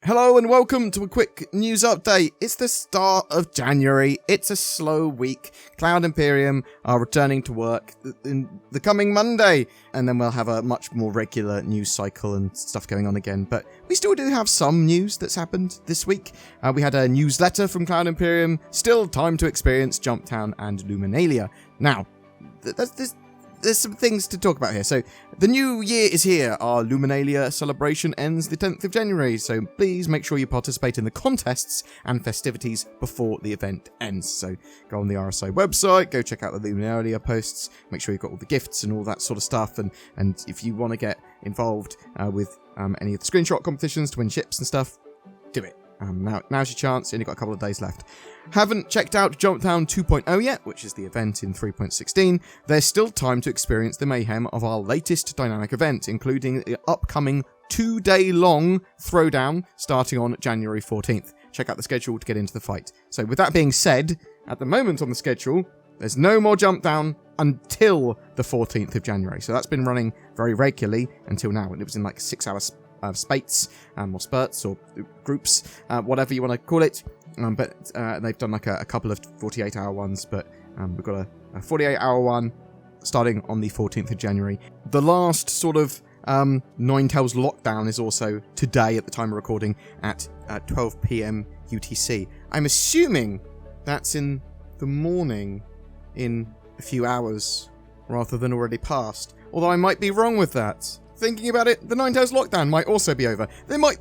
Hello and welcome to a quick news update. It's the start of January. It's a slow week. Cloud Imperium are returning to work in the coming Monday, and then we'll have a much more regular news cycle and stuff going on again. But we still do have some news that's happened this week. We had a newsletter from Cloud Imperium. Still time to experience Jumptown and Lumberyard. Now, there's some things to talk about here. So, the new year is here. Our Lumberyard celebration ends the 10th of January, so please make sure you participate in the contests and festivities before the event ends. So, go on the RSI website, go check out the Lumberyard posts, make sure you've got all the gifts and all that sort of stuff, and if you want to get involved with any of the screenshot competitions to win ships and stuff, do it. Now's your chance, you only got a couple of days left. Haven't checked out Jumptown 2.0 yet, which is the event in 3.16, there's still time to experience the mayhem of our latest dynamic event, including the upcoming 2-day-long throwdown starting on January 14th. Check out the schedule to get into the fight. So with that being said, at the moment on the schedule, there's no more Jumpdown until the 14th of January. So that's been running very regularly until now, and it was in like 6 hours spates, or spurts, or groups, whatever you want to call it. But they've done like a couple of 48-hour ones, but we've got a 48-hour one starting on the 14th of January. The last sort of Ninetales lockdown is also today at the time of recording at 12 PM UTC. I'm assuming that's in the morning in a few hours rather than already past, although I might be wrong with that. Thinking about it, the Ninetales lockdown might also be over.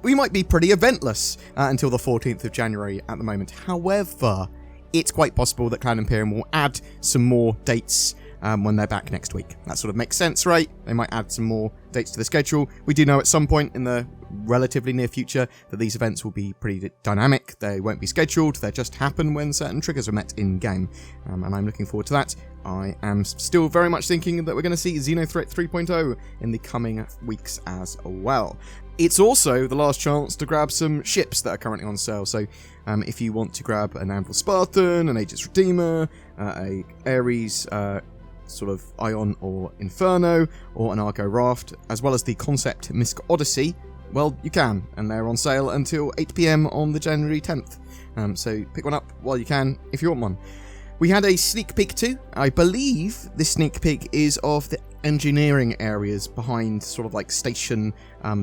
We might be pretty eventless until the 14th of January at the moment. However, it's quite possible that Cloud Imperium will add some more dates when they're back next week. That sort of makes sense, right? They might add some more dates to the schedule. We do know at some point in the relatively near future that these events will be pretty dynamic. They won't be scheduled. They'll just happen when certain triggers are met in-game. And I'm looking forward to that. I am still very much thinking that we're going to see Xenothreat 3.0 in the coming weeks as well. It's also the last chance to grab some ships that are currently on sale. So if you want to grab an Anvil Spartan, an Aegis Redeemer, a Ares sort of Ion or Inferno, or an Argo Raft, as well as the concept Misk Odyssey, well, you can, and they're on sale until 8 PM on the January 10th. So pick one up while you can if you want one. We had a sneak peek too. I believe this sneak peek is of the engineering areas behind sort of like station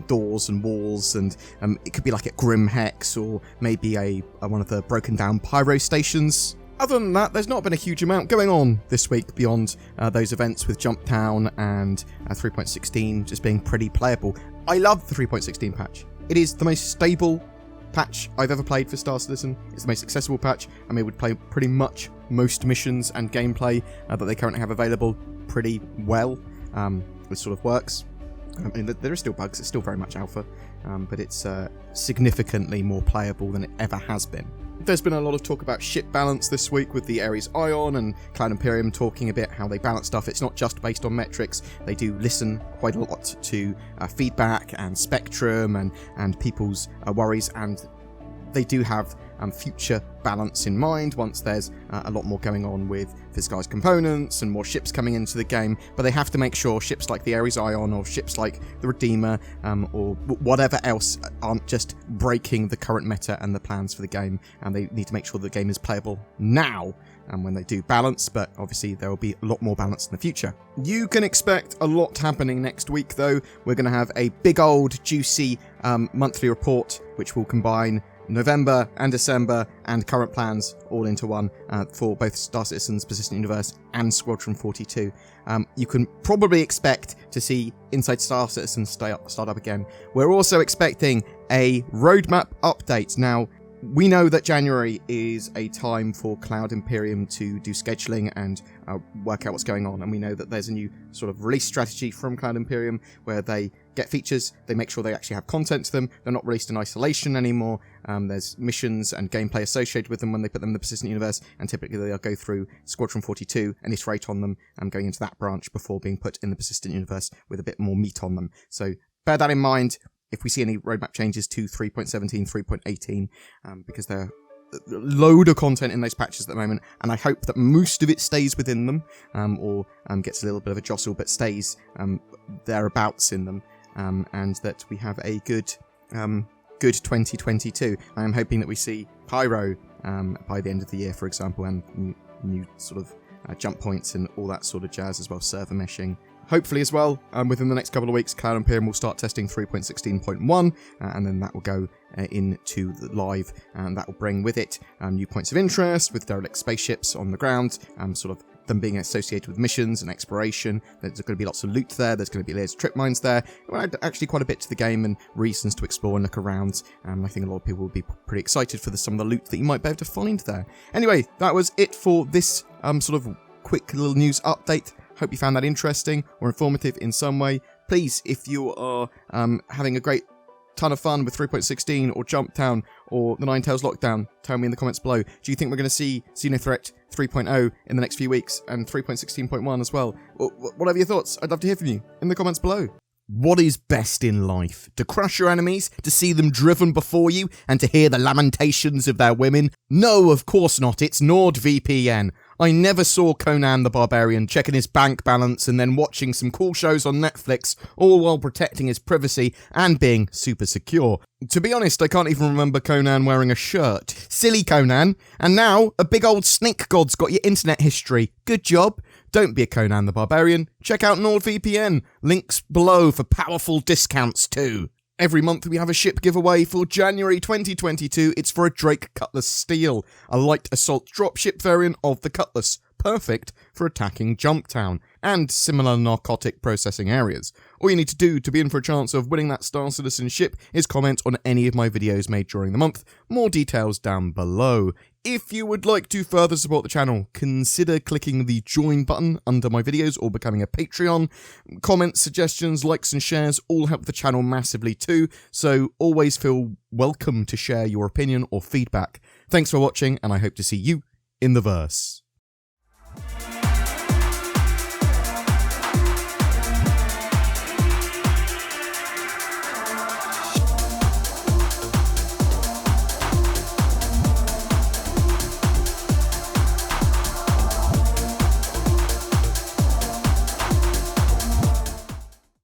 doors and walls, and it could be like at Grim Hex, or maybe one of the broken down pyro stations. Other than that, there's not been a huge amount going on this week beyond those events with Jumptown and 3.16 just being pretty playable. I love the 3.16 patch. It is the most stable patch I've ever played for Star Citizen. It's the most accessible patch. I mean, it would play pretty much most missions and gameplay that they currently have available pretty well. It sort of works. I mean, there are still bugs. It's still very much alpha, but it's significantly more playable than it ever has been. There's been a lot of talk about ship balance this week with the Ares Ion and Cloud Imperium talking a bit how they balance stuff. It's not just based on metrics. They do listen quite a lot to feedback and spectrum and people's worries, and they do have future balance in mind once there's a lot more going on with physicalized components and more ships coming into the game. But they have to make sure ships like the Ares Ion or ships like the Redeemer or whatever else aren't just breaking the current meta and the plans for the game, and they need to make sure the game is playable now when they do balance, but obviously there will be a lot more balance in the future. You can expect a lot happening next week though. We're going to have a big old juicy monthly report which will combine November and December and current plans all into one for both Star Citizen's Persistent Universe and Squadron 42. You can probably expect to see Inside Star Citizen start up again. We're also expecting a roadmap update. Now, we know that January is a time for Cloud Imperium to do scheduling and work out what's going on, and we know that there's a new sort of release strategy from Cloud Imperium where they get features, they make sure they actually have content to them, they're not released in isolation anymore, there's missions and gameplay associated with them when they put them in the Persistent Universe, and typically they'll go through Squadron 42 and iterate on them going into that branch before being put in the Persistent Universe with a bit more meat on them. So bear that in mind if we see any roadmap changes to 3.17, 3.18, because there are a load of content in those patches at the moment, and I hope that most of it stays within them, or gets a little bit of a jostle, but stays thereabouts in them, and that we have a good good 2022. I am hoping that we see Pyro by the end of the year, for example, and new sort of jump points and all that sort of jazz as well, server meshing. Hopefully as well, within the next couple of weeks, Cloud Imperium will start testing 3.16.1, and then that will go into the live, and that will bring with it new points of interest with derelict spaceships on the ground, sort of them being associated with missions and exploration. There's going to be lots of loot there, there's going to be layers of trip mines there. Well, actually quite a bit to the game and reasons to explore and look around. I think a lot of people will be pretty excited for some of the loot that you might be able to find there. Anyway, that was it for this sort of quick little news update. Hope you found that interesting or informative in some way. Please, if you are having a great ton of fun with 3.16 or Jumptown or the Ninetales Lockdown, tell me in the comments below. Do you think we're going to see Xenothreat 3.0 in the next few weeks and 3.16.1 as well? Whatever your thoughts, I'd love to hear from you in the comments below. What is best in life? To crush your enemies? To see them driven before you? And to hear the lamentations of their women? No, of course not. It's NordVPN. I never saw Conan the Barbarian checking his bank balance and then watching some cool shows on Netflix, all while protecting his privacy and being super secure. To be honest, I can't even remember Conan wearing a shirt. Silly Conan. And now, a big old snake god's got your internet history. Good job. Don't be a Conan the Barbarian. Check out NordVPN. Links below for powerful discounts too. Every month we have a ship giveaway for January 2022. It's for a Drake Cutlass Steel, a light assault dropship variant of the Cutlass, perfect for attacking Jumptown and similar narcotic processing areas. All you need to do to be in for a chance of winning that Star Citizen ship is comment on any of my videos made during the month. More details down below. If you would like to further support the channel, consider clicking the join button under my videos or becoming a Patreon. Comments, suggestions, likes and shares all help the channel massively too, so always feel welcome to share your opinion or feedback. Thanks for watching, and I hope to see you in the verse.